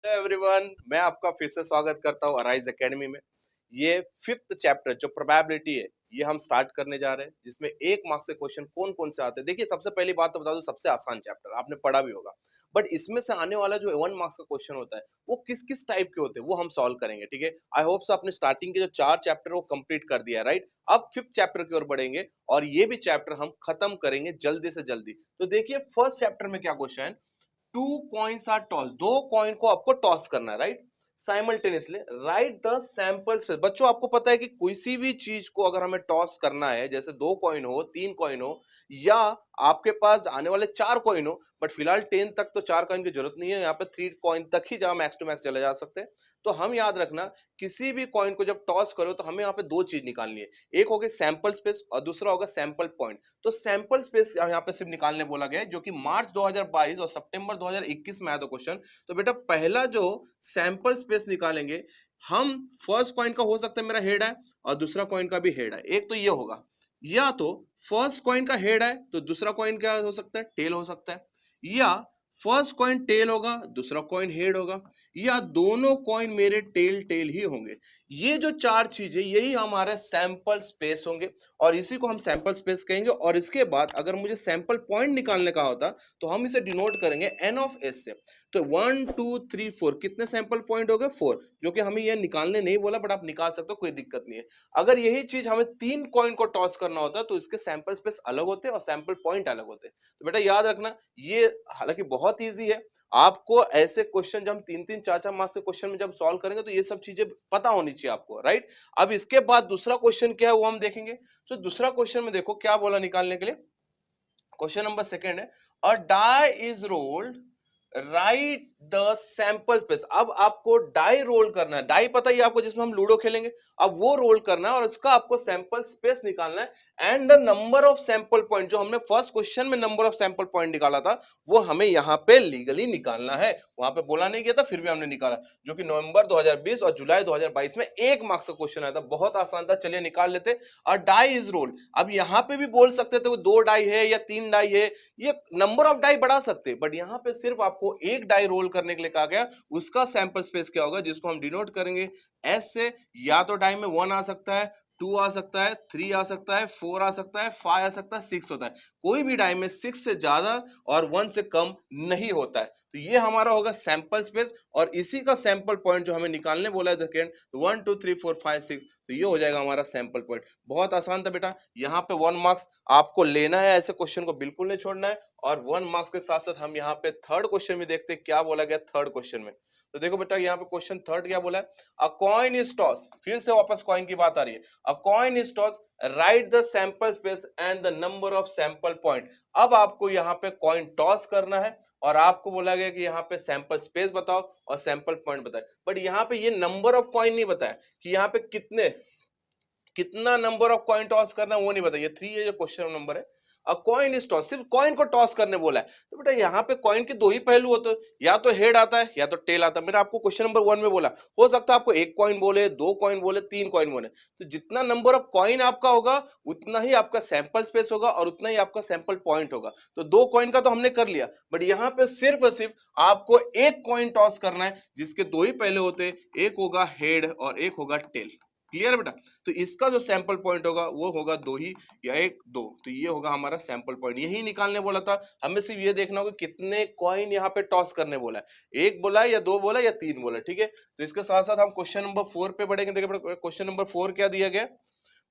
Hello everyone, मैं आपका फिर से स्वागत करता हूँ अराइज एकेडमी में। ये फिफ्थ चैप्टर जो प्रोबेबिलिटी है ये हम स्टार्ट करने जा रहे हैं, जिसमें एक मार्क्स के क्वेश्चन कौन कौन से आते हैं। देखिए, सबसे पहली बात तो बता दूं, सबसे आसान चैप्टर आपने पढ़ा भी होगा, बट इसमें से आने वाला जो 1 मार्क्स का क्वेश्चन होता है वो किस किस टाइप के होते हैं वो हम सॉल्व करेंगे। ठीक है, आई होप सो आपने स्टार्टिंग के जो 4 चैप्टर वो कंप्लीट कर दिया है, राइट। अब फिफ्थ चैप्टर की ओर बढ़ेंगे और ये भी चैप्टर हम खत्म करेंगे जल्दी से जल्दी। तो देखिए, फर्स्ट चैप्टर में क्या क्वेश्चन है। टू कॉइन्स आर टॉस, दो कॉइन को आपको टॉस करना है, right. Simultaneously right the sample space. बच्चों, आपको पता है कि किसी भी चीज को अगर हमें टॉस करना है, जैसे 2 कॉइन हो, 3 कॉइन हो, या आपके पास आने वाले 4 कॉइन हो, बट फिलहाल 10 तक तो 4 कॉइन की जरूरत नहीं है, यहाँ पे 3 कॉइन तक ही जहां मैक्स टू मैक्स चले जा सकते हैं। तो हम याद रखना, किसी भी कॉइन को जब टॉस करो तो हमें यहाँ पे 2 चीज निकालनी है। एक होगी सैंपल स्पेस और दूसरा होगा सैंपल पॉइंट। तो सैंपल स्पेस यहाँ पे सिर्फ निकालने बोला गया है, जो कि मार्च 2022 और सितंबर 2021 में आया था क्वेश्चन। तो बेटा, पहला जो सैंपल स्पेस निकालेंगे हम, फर्स्ट कॉइन का हो सकता है मेरा हेड है और दूसरा कॉइन का भी हेड है। एक तो ये होगा, या तो फर्स्ट कॉइन का हेड है तो दूसरा कॉइन क्या हो सकता है, टेल हो सकता है, या फर्स्ट कॉइन टेल होगा दूसरा कॉइन हेड होगा, या दोनों कॉइन मेरे टेल टेल ही होंगे। ये जो 4 चीजें यही हमारे सैंपल स्पेस होंगे और इसी को हम सैंपल स्पेस कहेंगे। और इसके बाद अगर मुझे सैंपल पॉइंट निकालने का होता तो हम इसे डिनोट करेंगे एन ऑफ एस से। तो 1 2 3 4 कितने सैंपल पॉइंट हो गए, 4, जो कि हमें ये निकालने नहीं बोला, बट आप निकाल सकते हो, कोई दिक्कत नहीं है। अगर यही चीज हमें 3 कॉइन को टॉस करना होता तो इसके सैंपल स्पेस अलग होते और सैंपल पॉइंट अलग होते। तो बेटा याद रखना, ये हालांकि बहुत ईजी है, आपको ऐसे क्वेश्चन जब हम 3 3 4 4 मार्क्स के क्वेश्चन में जब सॉल्व करेंगे तो ये सब चीजें पता होनी चाहिए आपको, राइट। अब इसके बाद दूसरा क्वेश्चन क्या है वो हम देखेंगे। तो दूसरा क्वेश्चन में देखो क्या बोला निकालने के लिए। क्वेश्चन नंबर सेकंड है, a die is rolled, write the sample space. अब आपको डाई रोल करना है, डाई पता ही आपको जिसमें हम लूडो खेलेंगे, अब वो रोल करना है और उसका आपको सैंपल स्पेस निकालना है and the number of sample point. जो हमने फर्स्ट क्वेश्चन में नंबर ऑफ सैंपल पॉइंट निकाला था वो हमें यहाँ पे लीगली निकालना है। वहां पे बोला नहीं गया था, फिर भी हमने निकाला, जो कि नवंबर 2020 और जुलाई 2022 में 1 मार्क्स का क्वेश्चन आया था। बहुत आसान था, चलिए निकाल लेते। और डाई इज रोल, अब यहाँ पे भी बोल सकते थे वो 2 डाई है या 3 डाई है, ये नंबर ऑफ डाई बढ़ा सकते, बट यहाँ पे सिर्फ आपको एक डाई रोल करने के लिए कहा गया। उसका सैंपल स्पेस क्या होगा, जिसको हम डिनोट करेंगे एस से। या तो डाई में 1 आ सकता है, 2 आ सकता है, 3 आ सकता है, 4 आ सकता है, 5 आ सकता है, 6 होता है। कोई भी डाई में 6 से ज्यादा और 1 से कम नहीं होता है। तो ये हमारा होगा सैंपल स्पेस और इसी का सैंपल पॉइंट जो हमें निकालने बोला है सेकेंड, 1 2 3 4 5 6, तो ये हो जाएगा हमारा सैंपल पॉइंट। बहुत आसान था बेटा, यहाँ पे 1 मार्क्स आपको लेना है, ऐसे क्वेश्चन को बिल्कुल नहीं छोड़ना है। और 1 मार्क्स के साथ साथ हम यहाँ पे थर्ड क्वेश्चन में देखते हैं क्या बोला गया थर्ड क्वेश्चन में। तो देखो बेटा, यहाँ पे क्वेश्चन थर्ड क्या बोला है, अ कॉइन इज टॉस, फिर से वापस कॉइन की बात आ रही है। A coin is toss, right the sample space and the number of sample point. अब आपको यहाँ पे कॉइन टॉस करना है और आपको बोला गया कि यहाँ पे सैंपल स्पेस बताओ और सैंपल पॉइंट बताए, बट यहाँ पे ये नंबर ऑफ कॉइन नहीं बताया कि यहाँ पे कितना नंबर ऑफ कॉइन टॉस करना है, वो नहीं बताया। 3 है जो क्वेश्चन नंबर है, अ कॉइन इज टॉस, सिर्फ कॉइन को टॉस करने बोला है। तो बेटा यहाँ पे कॉइन के 2 ही पहलू होते हैं, या तो हेड आता है या तो टेल आता है। मैंने आपको क्वेश्चन नंबर 1 में बोला, हो सकता है आपको 1 कॉइन बोले, 2 कॉइन बोले, 3 कॉइन बोले। तो जितना नंबर ऑफ कॉइन आपका होगा उतना ही आपका सैंपल स्पेस होगा और उतना ही आपका सैंपल पॉइंट होगा। तो 2 कॉइन का तो हमने कर लिया, बट यहाँ पे सिर्फ और सिर्फ आपको 1 कॉइन टॉस करना है जिसके 2 ही पहले होते हैं, एक होगा हेड और एक होगा टेल। क्लियर बेटा। तो इसका जो सैंपल पॉइंट होगा वो होगा 2 ही, या 1 2, तो ये होगा हमारा सैंपल पॉइंट। यही निकालने बोला था हमें, सिर्फ ये देखना होगा कितने कॉइन यहाँ पे टॉस करने बोला है, 1 बोला है या 2 बोला है या 3 बोला है। ठीक है, तो इसके साथ साथ हम क्वेश्चन नंबर 4 पे बढ़ेंगे। देखिए क्वेश्चन नंबर 4 क्या दिया गया।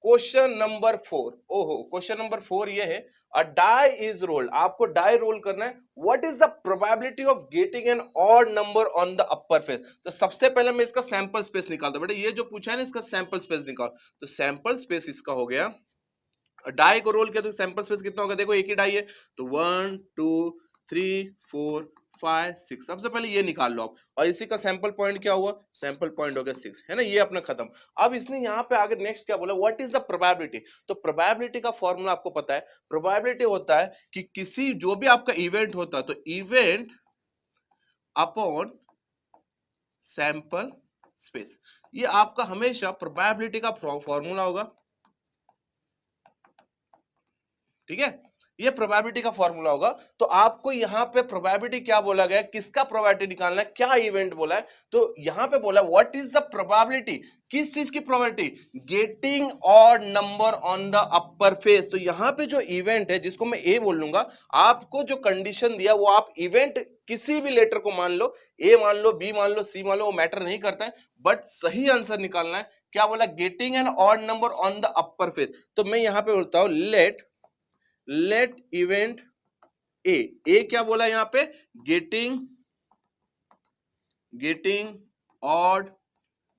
क्वेश्चन नंबर 4, ओहो, क्वेश्चन नंबर 4 ये है, अ डाई इज रोल्ड, आपको डाई रोल करना है। What is the probability of getting an odd number on the upper face. तो सबसे पहले मैं इसका सैंपल स्पेस निकालता हूं। बेटा ये जो पूछा है ना, इसका सैंपल स्पेस निकाल। तो सैंपल स्पेस इसका हो गया, डाई को रोल किया तो सैंपल स्पेस कितना होगा, देखो एक ही डाई है, तो 1 2 3 4 5 6, सबसे पहले ये निकाल लो आप। और इसी का सैंपल पॉइंट क्या हुआ, सैंपल पॉइंट हो गया 6, है ना, ये अपना खत्म। अब इसने यहाँ पे आगे नेक्स्ट क्या बोला, व्हाट इज द प्रोबेबिलिटी। तो प्रोबेबिलिटी का फॉर्मूला आपको पता है। प्रोबेबिलिटी होता है कि किसी जो भी आपका इवेंट होता है, तो इवेंट अपॉन सैंपल स्पेस, ये आपका हमेशा प्रोबेबिलिटी का फॉर्मूला होगा। ठीक है, ये प्रोबेबिलिटी का फॉर्मूला होगा। तो आपको यहाँ पे प्रोबेबिलिटी क्या बोला गया, किसका प्रोबेबिलिटी निकालना है, क्या इवेंट बोला है, तो यहाँ पे बोला व्हाट इज द प्रोबेबिलिटी, किस चीज की probability, getting odd number on the upper face. तो यहाँ पे जो इवेंट है जिसको मैं ए बोल लूंगा, आपको जो कंडीशन दिया वो आप इवेंट किसी भी लेटर को मान लो, ए मान लो, बी मान लो, सी मान लो, वो मैटर नहीं करता है, बट सही आंसर निकालना है। क्या बोला, getting an odd number on the upper face. तो मैं यहां पे बोलता हूं लेट इवेंट ए क्या बोला यहां पे, गेटिंग ऑड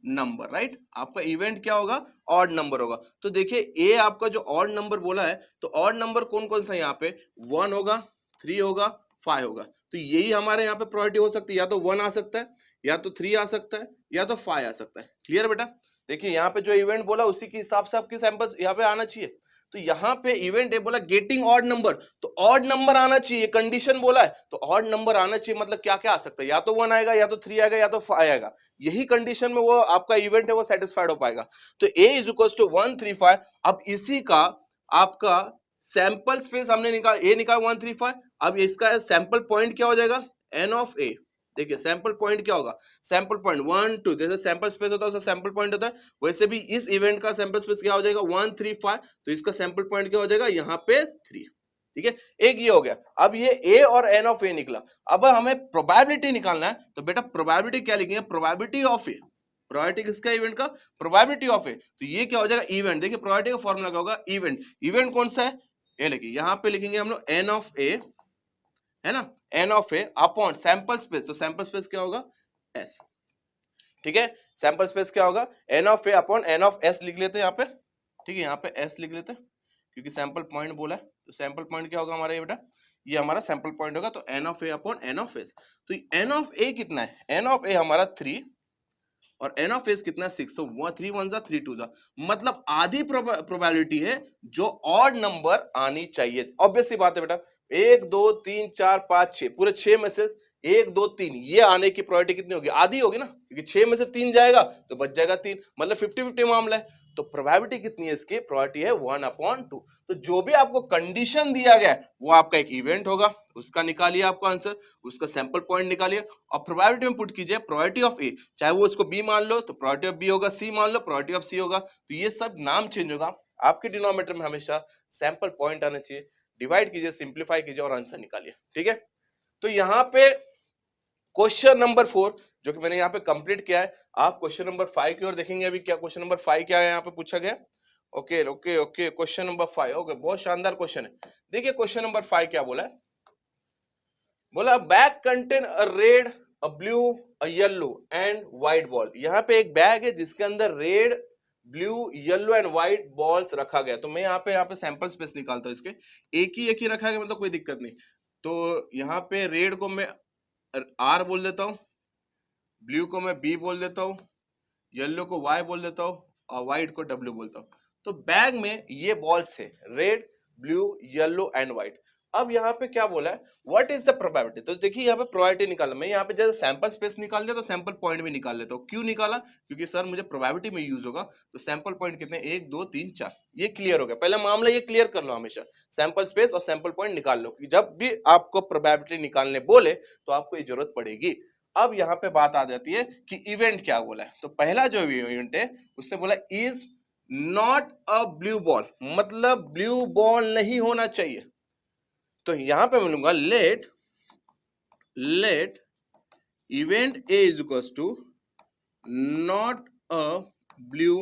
नंबर, राइट। आपका इवेंट क्या होगा, ऑड नंबर होगा। तो देखिए ए आपका जो ऑड नंबर बोला है, तो ऑड नंबर कौन कौन सा यहाँ पे, 1 होगा, 3 होगा, 5 होगा। तो यही हमारे यहाँ पे प्रोबेबिलिटी हो सकती है, या तो 1 आ सकता है, या तो 3 आ सकता है, या तो 5 आ सकता है। क्लियर बेटा। देखिए यहाँ पे जो इवेंट बोला उसी के हिसाब से आपके सैंपल्स यहाँ पे आना चाहिए। तो यहाँ पे इवेंट है बोला गेटिंग ऑड नंबर, तो ऑड नंबर आना चाहिए, कंडीशन बोला है तो ऑड नंबर आना चाहिए। मतलब क्या क्या आ सकता है, या तो 1 आएगा, या तो 3 आएगा, या तो 5 आएगा। यही कंडीशन में वो आपका इवेंट है वो सेटिस्फाइड हो पाएगा। तो a इज इक्वल टू 135। अब इसी का आपका सैंपल स्पेस हमने निकाल, a निकाल 135। अब इसका सैंपल पॉइंट क्या हो जाएगा, n ऑफ a। देखिए सैंपल पॉइंट क्या होगा, सैंपल पॉइंट 1 2, जैसे सैंपल स्पेस होता है उसका सैंपल पॉइंट होता है, वैसे भी इस इवेंट का सैंपल स्पेस क्या हो जाएगा 135। तो इसका सैंपल पॉइंट क्या हो जाएगा यहाँ पे 3। ठीक है, एक ये हो गया। अब ये a और n ऑफ a निकला। अब हमें प्रोबेबिलिटी निकालना है, तो बेटा प्रोबेबिलिटी क्या लिखेंगे, प्रोबेबिलिटी ऑफ ए। प्रोबेबिलिटी किसका, इवेंट का, प्रोबेबिलिटी ऑफ ए। तो ये क्या हो जाएगा, इवेंट। देखिए प्रोबेबिलिटी का फॉर्मूला क्या होगा, इवेंट। इवेंट कौन सा है, ये लिखिए, यहाँ पे लिखेंगे हम लोग n ऑफ a, है ना, n of a upon sample space. तो सैंपल स्पेस क्या होगा, s। ठीक है, सैंपल स्पेस क्या होगा, n of a upon n of s लिख लेते हैं यहाँ पे। ठीक है, यहाँ पे s लिख लेते हैं क्योंकि सैंपल पॉइंट बोला है। तो सैंपल पॉइंट क्या होगा हमारा, ये बेटा ये हमारा सैंपल पॉइंट होगा। तो n of a upon n of s। तो n ऑफ a कितना है, n ऑफ a हमारा 3 और n ऑफ s कितना है 6। तो 3 1 जा 3 2 जा, मतलब आधी प्रोबेबिलिटी है जो ऑड नंबर आनी चाहिए। ऑब्वियस सी बात है बेटा, 1 2 3 4 5 6, पूरे 6 में से 1 2 3 ये आने की प्रोबेबिलिटी कितनी होगी, आधी होगी ना, क्योंकि 6 में से 3 जाएगा तो बच जाएगा 3, मतलब 50-50 मामला है। तो प्रोबेबिलिटी कितनी है इसकी, प्रोबेबिलिटी है 1/2। तो जो भी आपको कंडीशन दिया गया है वो आपका एक इवेंट होगा, उसका निकालिए आपका आंसर, उसका सैंपल पॉइंट निकालिए और प्रोबेबिलिटी में पुट कीजिए प्रोबेबिलिटी ऑफ ए। चाहे वो उसको बी मान लो तो प्रोबेबिलिटी ऑफ बी होगा, सी मान लो प्रोबेबिलिटी ऑफ सी होगा। तो ये सब नाम चेंज होगा। आपके डिनोमिनेटर में हमेशा सैंपल पॉइंट आना चाहिए। डिवाइड कीजिए, सिंप्लीफाई कीजिए और आंसर निकालिए। ठीक है, तो यहाँ पे क्वेश्चन नंबर 4 जो कि मैंने यहाँ पे कंप्लीट किया है। आप क्वेश्चन नंबर 5 की ओर देखेंगे। अभी क्या क्वेश्चन नंबर 5 क्या है यहाँ पे पूछा गया। Okay okay okay, question number 5। Okay, बहुत शानदार क्वेश्चन है। देखिए क्वेश्चन नंबर 5 क्या बोला है, बोला bag contain a red, a blue, a yellow and white ball. यहाँ पे एक बैग है जिसके अंदर red, blue, yellow and white balls रखा गया। तो मैं यहाँ पे सैंपल स्पेस निकालता हूँ इसके। एक ही रखा गया, मतलब कोई दिक्कत नहीं। तो यहाँ पे रेड को मैं आर बोल देता हूँ, ब्लू को मैं बी बोल देता हूँ, येलो को वाई बोल देता हूँ और व्हाइट को डब्ल्यू बोलता हूँ। तो बैग में ये बॉल्स है, red, blue, yellow and white. अब यहाँ पे क्या बोला है, व्हाट इज द प्रोबेबिलिटी। तो देखिए यहाँ पे प्रोबेबिलिटी निकालना, मैं यहाँ पे जैसे सैंपल स्पेस निकाल लिया तो सैंपल पॉइंट भी निकाल लेता हूँ। क्यों निकाला, क्योंकि सर मुझे प्रोबेबिलिटी में यूज होगा। तो सैंपल पॉइंट कितने, 1 2 3 4, ये क्लियर हो गया। पहले मामला ये क्लियर कर लो, हमेशा सैंपल स्पेस और सैंपल पॉइंट निकाल लो कि जब भी आपको प्रोबेबिलिटी निकालने बोले तो आपको ये जरूरत पड़ेगी। अब यहाँ पे बात आ जाती है कि इवेंट क्या बोला है। तो पहला जो इवेंट है उससे बोला is not a blue ball, मतलब ब्लू बॉल नहीं होना चाहिए। तो यहां पे मिलूंगा let event A is equal to not a blue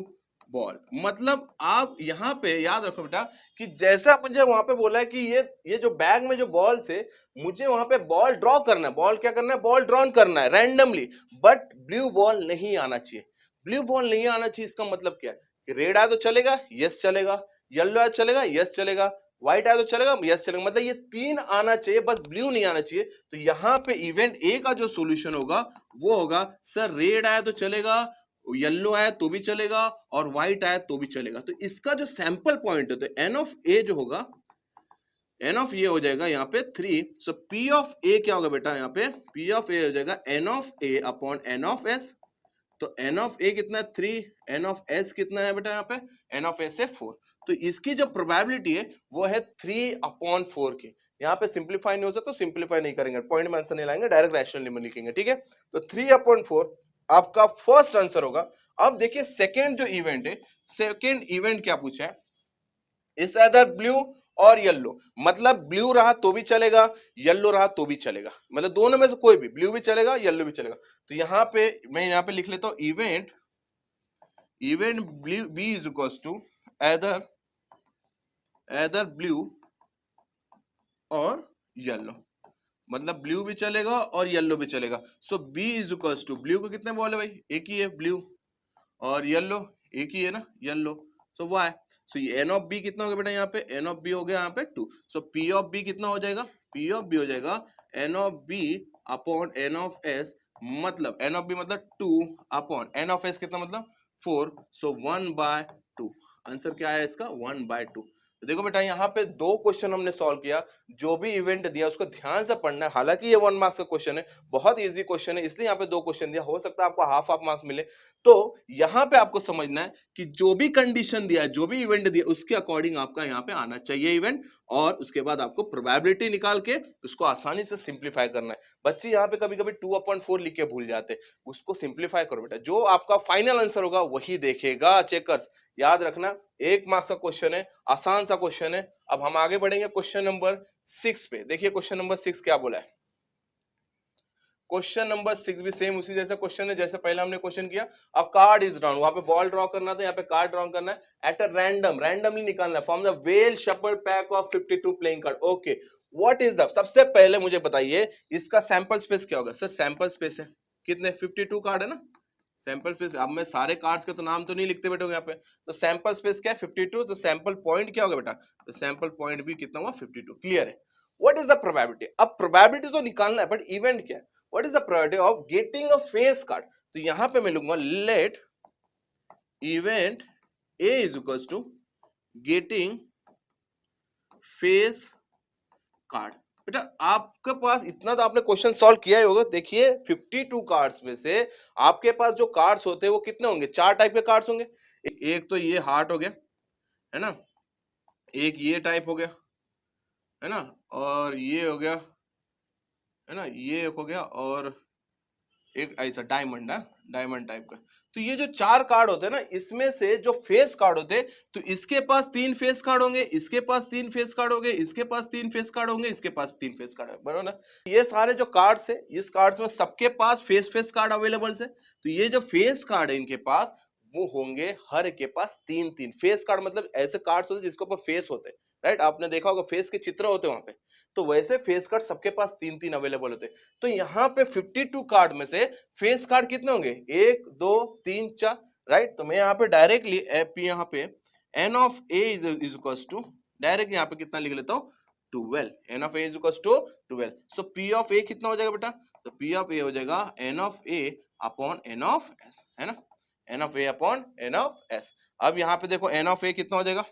ball. मतलब आप यहां पे याद रखो बेटा कि जैसा मुझे वहां पे बोला है कि ये जो बैग में जो बॉल से मुझे वहां पे बॉल ड्रॉ करना है, बॉल क्या करना है, बॉल ड्रॉ करना है रैंडमली, बट ब्लू बॉल नहीं आना चाहिए। ब्लू बॉल नहीं आना चाहिए इसका मतलब क्या है कि रेड आया तो चलेगा, यस चलेगा, येलो आया चलेगा, यस चलेगा, व्हाइट आया तो चलेगा, यस चलेगा, मतलब ये 3 आना चाहिए, बस ब्लू नहीं आना चाहिए। तो यहाँ पे इवेंट ए का जो सॉल्यूशन होगा वो होगा सर रेड आया तो चलेगा, येलो आया तो भी चलेगा और व्हाइट आया तो भी चलेगा। तो इसका जो सैंपल पॉइंट है तो एन ऑफ ए जो होगा, एन ऑफ ए हो जाएगा यहाँ पे 3। सो पी ऑफ ए क्या होगा बेटा, यहाँ पे पी ऑफ ए हो जाएगा n of A upon n of S. तो एन ऑफ ए कितना है 3, एन ऑफ एस कितना है बेटा यहाँ पे, एन ऑफ एस है 4। तो इसकी जो प्रोबेबिलिटी है वो है 3/4 की। यहाँ पे सिंप्लीफाई नहीं हो सकता तो सिंप्लीफाई नहीं करेंगे, पॉइंट में आंसर नहीं लाएंगे, डायरेक्ट रैशनल नंबर लिखेंगे, ठीक है। तो 3/4 आपका फर्स्ट आंसर होगा। अब देखिए सेकेंड जो इवेंट है, सेकेंड इवेंट क्या पूछा है, इज अदर ब्लू और येलो, मतलब ब्लू रहा तो भी चलेगा, येलो रहा तो भी चलेगा, मतलब दोनों में से कोई भी, ब्लू भी चलेगा येलो भी चलेगा। तो यहाँ पे मैं यहाँ पे लिख लेता हूं event, event B is equal to either, either blue और येलो, मतलब ब्लू भी चलेगा और येलो भी चलेगा। So B is equal to, blue को कितने बॉल है भाई, एक ही है ब्लू, और येलो एक ही है ना येलो, सो वाई। सो ये एन ऑफ बी कितना हो गया बेटा, यहाँ पे एन ऑफ बी हो गया यहाँ पे 2। सो पी ऑफ बी कितना हो जाएगा, पी ऑफ बी हो जाएगा n of B upon n of S, मतलब एन ऑफ बी मतलब 2 अपॉन एन ऑफ एस कितना मतलब 4, सो 1/2। आंसर क्या है इसका 1/2। तो देखो बेटा यहाँ पे दो क्वेश्चन हमने सॉल्व किया, जो भी इवेंट दिया उसको ध्यान से पढ़ना है। हालांकि ये 1 मार्क्स का क्वेश्चन है, बहुत इजी क्वेश्चन है, इसलिए यहाँ पे दो क्वेश्चन दिया, हो सकता है आपको हाफ हाफ मार्क्स मिले। तो यहाँ पे आपको समझना है कि जो भी कंडीशन दिया है, जो भी इवेंट दिया उसके अकॉर्डिंग आपका यहाँ पे आना चाहिए इवेंट, और उसके बाद आपको प्रोबेबिलिटी निकाल के उसको आसानी से सिंप्लीफाई करना है। बच्चे यहाँ पे कभी कभी 2/4 लिख के भूल जाते, उसको सिंप्लीफाई करो बेटा, जो आपका फाइनल आंसर होगा वही देखेगा चेकर्स, याद रखना। 1 मार्क्स का क्वेश्चन है, आसान सा क्वेश्चन है। अब हम आगे बढ़ेंगे क्वेश्चन नंबर 6 पे। देखिए क्वेश्चन नंबर 6 क्या बोला है। क्वेश्चन नंबर 6 भी सेम उसी जैसा क्वेश्चन है जैसे पहले हमने क्वेश्चन किया। अब कार्ड इज ड्रॉन, वहां पे बॉल ड्रॉ करना था, यहाँ पे कार्ड ड्रॉ करना है एट अ रैंडम, रैंडमली निकालना है from the well shuffle pack of 52 playing card. Okay, what is the, सबसे पहले मुझे बताइए इसका सैंपल स्पेस क्या होगा। सर सैंपल स्पेस है कितने, 52 कार्ड है ना, सैंपल स्पेस। अब मैं सारे कार्ड्स के तो नाम तो नहीं लिखते बेटा यहाँ पे, तो सैंपल स्पेस क्या है 52, तो सैंपल पॉइंट क्या होगा बेटा, तो सैंपल पॉइंट भी कितना हुआ 52। क्लियर है। व्हाट इज द प्रोबेबिलिटी, अब प्रोबेबिलिटी तो निकालना है बट इवेंट क्या है, what is the probability of getting a face card. तो यहां पे मैं लूंगा let event A is equals to getting face card. बेटा आपके पास इतना तो आपने क्वेश्चन सॉल्व किया ही होगा। देखिए 52 कार्ड्स में से आपके पास जो कार्ड्स होते हैं वो कितने होंगे, 4 टाइप के कार्ड्स होंगे। एक तो ये हार्ट हो गया है ना, एक ये टाइप हो गया है ना, और ये हो गया है ना, ये हो गया, और एक ऐसा डायमंड है, डायमंड टाइप का। तो ये जो 4 कार्ड होते हैं ना, इसमें से जो फेस कार्ड होते हैं, तो इसके पास 3 फेस कार्ड होंगे, इसके पास 3 फेस कार्ड होंगे, इसके पास 3 फेस कार्ड होंगे, इसके पास 3 फेस कार्ड होंगे, बराबर ना। ये सारे जो कार्ड्स है, इस कार्ड्स में सबके पास फेस फेस कार्ड अवेलेबल है। तो ये जो फेस कार्ड है इनके पास, वो होंगे हर एक के पास 3-3 फेस कार्ड, मतलब ऐसे कार्ड्स होते हैं जिसके ऊपर फेस होते हैं, राइट। आपने देखा होगा फेस के चित्र होते हैं वहां पे, तो वैसे फेस कार्ड सबके पास 3-3 अवेलेबल होते हैं। तो यहाँ पे 52 कार्ड में से फेस कार्ड कितने होंगे, 1 2 3 4, राइट। तो मैं यहाँ पे डायरेक्टली यहाँ पे N of A is equal to, direct यहाँ पे कितना लिख लेता हूँ 12, N of A is equal to 12। So P of A कितना हो जाएगा बेटा, तो पी ऑफ ए हो जाएगा n of A upon n of S, है ना, n of A upon n of S. अब यहाँ पे देखो एन ऑफ ए कितना हो जाएगा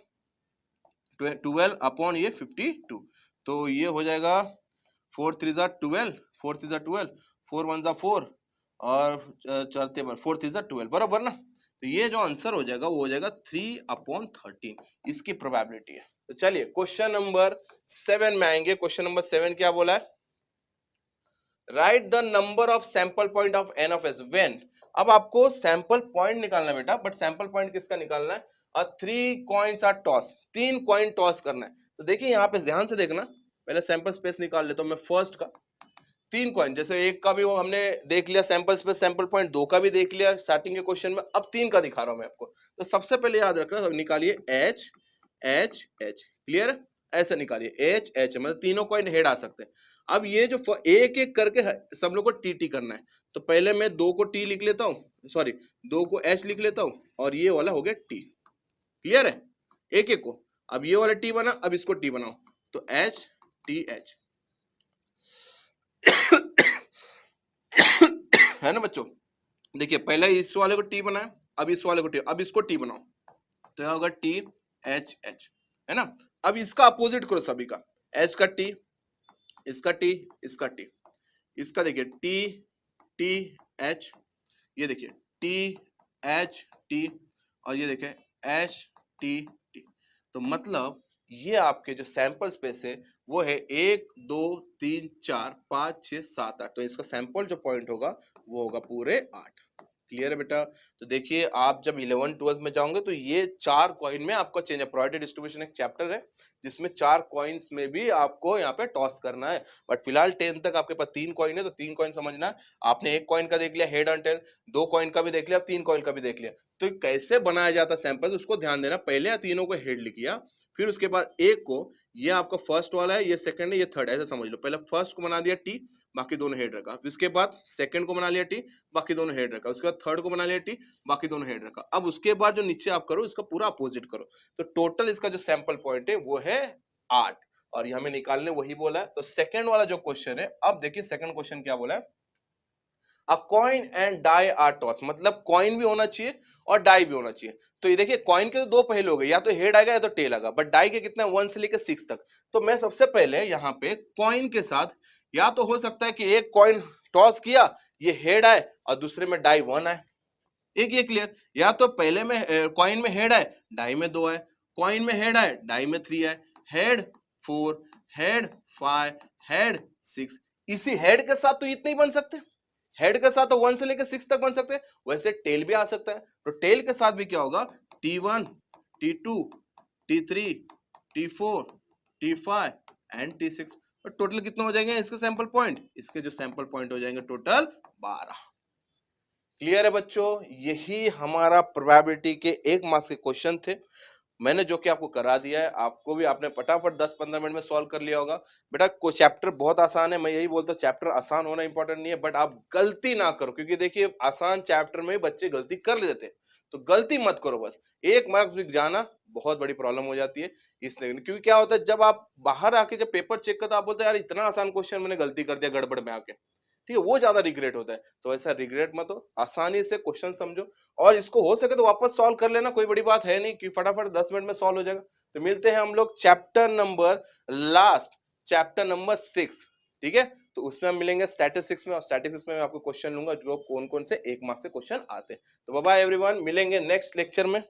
12 अपॉन ये 52, तो ये हो जाएगा 4 3 जा 12, 4 3 जा 12, 4 1 जा 4, और 4 टेबल 4 3 जा 12, बराबर ना। तो ये जो आंसर हो जाएगा वो हो जाएगा 3/13, इसकी प्रोबेबिलिटी है। तो चलिए क्वेश्चन नंबर 7 में आएंगे। क्वेश्चन नंबर 7 क्या बोला है, write the number of sample point of n of S when. अब आपको सैंपल पॉइंट निकालना है बेटा, बट सैंपल पॉइंट किसका निकालना है, 3 coins are toss, 3 coin toss करना है। तो देखिए यहाँ पे ध्यान से देखना, पहले सैंपल स्पेस निकाल लेता हूं मैं फर्स्ट का। 3 कॉइन, जैसे एक का भी वो हमने देख लिया सैंपल स्पेस सैंपल पॉइंट, 2 का भी देख लिया स्टार्टिंग के क्वेश्चन में, अब 3 का दिखा रहा हूं मैं आपको। तो सबसे पहले याद रखना, निकालिए एच एच एच, क्लियर है, ऐसे निकालिए एच एच, मतलब तीनों कॉइन हेड आ सकते हैं। अब ये जो एक एक करके सब लोग को टी टी करना है, तो पहले मैं 2 को टी लिख लेता हूँ, सॉरी 2 को एच लिख लेता हूँ, और ये वाला हो गया टी, क्लियर है, एक एक को। अब ये वाला टी बना, अब इसको टी बनाओ, तो एच टी एच है ना बच्चों। देखिए पहले इस वाले को टी बनाया, अब इस वाले को टी, अब इसको टी बनाओ, तो यह होगा टी एच एच, है ना। अब इसका अपोजिट करो सभी का, एच का टी, इसका टी, इसका टी, इसका देखिए टी टी एच, ये देखिए THT और ये देखें HTT। तो मतलब ये आपके जो सैंपल स्पेस है वो है 1 2 3 4 5 6 7 8। तो इसका सैंपल जो पॉइंट होगा वो होगा पूरे 8। क्लियर है बेटा? तो देखिए आप जब 11 12 में जाओगे तो ये 4 कॉइन में आपका चेंज है। प्रोबेबिलिटी डिस्ट्रीब्यूशन एक चैप्टर है जिसमें 4 कॉइन्स में भी आपको यहाँ पे टॉस करना है। बट फिलहाल 10 तक आपके पास 3 कॉइन है तो 3 कॉइन समझना है। आपने एक कॉइन का देख लिया हेड एंड टेल, 2 कॉइन का भी देख लिया, 3 कॉइन का भी देख लिया। तो कैसे बनाया जाता है सैंपल उसको ध्यान देना। पहले तीनों को हेड लिख लिया, फिर उसके बाद एक को, ये आपका फर्स्ट वाला है, ये सेकंड है, ये थर्ड है, ऐसा समझ लो। पहले फर्स्ट को बना दिया टी, बाकी दोनों हेड रखा। फिर उसके बाद सेकंड को बना लिया टी, बाकी दोनों हेड रखा। उसके बाद थर्ड को बना लिया टी, बाकी दोनों हेड रखा। अब उसके बाद जो नीचे आप करो इसका पूरा अपोजिट करो। तो टोटल इसका जो सैंपल पॉइंट है वो है 8 और ये हमें निकालने वही बोला है। तो सेकंड वाला जो क्वेश्चन है, अब देखिए सेकंड क्वेश्चन क्या बोला है। A coin and die are toss, मतलब कॉइन भी होना चाहिए और डाई भी होना चाहिए। तो ये देखिए कॉइन के तो दो पहलू हो गए, या तो हेड आएगा या तो टेल आएगा। बट डाई के कितना, 1 से लेकर 6 तक। तो मैं सबसे पहले यहाँ पे कॉइन के साथ, या तो हो सकता है कि एक कॉइन टॉस किया, ये हेड आए और दूसरे में डाई 1 आए। एक ये क्लियर, या तो पहले में कॉइन में हेड आए, डाई में 2 आए, कॉइन में हेड आए, डाई में 3 आए, हेड 4, हेड 5, हेड 6। इसी हेड के साथ तो इतने ही बन सकते हैं। हेड के साथ तो 1 से लेकर 6 तक बन सकते हैं। वैसे टेल भी आ सकता है, तो टेल के साथ भी क्या होगा, T1, T2, T3, T4, T5 and T6। और टोटल कितने हो जाएंगे इसके सैंपल पॉइंट, इसके जो सैंपल पॉइंट हो जाएंगे टोटल 12। क्लियर है बच्चों? यही हमारा प्रोबेबिलिटी के 1 मार्क्स के क्वेश्चन थे। मैंने जो कि आपको करा दिया है, आपको भी आपने फटाफट 10-15 मिनट में सॉल्व कर लिया होगा। बेटा को चैप्टर बहुत आसान है, मैं यही बोलता हूँ चैप्टर आसान होना इंपॉर्टेंट नहीं है, बट आप गलती ना करो, क्योंकि देखिए आसान चैप्टर में बच्चे गलती कर लेते हैं। तो गलती मत करो, बस 1 मार्क्स भी जाना बहुत बड़ी प्रॉब्लम हो जाती है इसलिए। क्योंकि क्या होता है जब आप बाहर आके जब पेपर चेक करते हो, आप बोलते हैं यार इतना आसान क्वेश्चन मैंने गलती कर दिया गड़बड़ में आके, ठीक है, वो ज्यादा रिग्रेट होता है। तो ऐसा रिग्रेट मत हो, आसानी से क्वेश्चन समझो और इसको हो सके तो वापस सॉल्व कर लेना, कोई बड़ी बात है नहीं कि फटाफट 10 मिनट में सॉल्व हो जाएगा। तो मिलते हैं हम लोग chapter number last, chapter number 6, ठीक है। तो उसमें हम मिलेंगे स्टैटिस्टिक्स में, और स्टैटिस्टिक्स में मैं आपको क्वेश्चन लूंगा जो कौन कौन से 1 मार्क्स से क्वेश्चन आते हैं। तो बाय बाय एवरीवन, मिलेंगे नेक्स्ट लेक्चर में।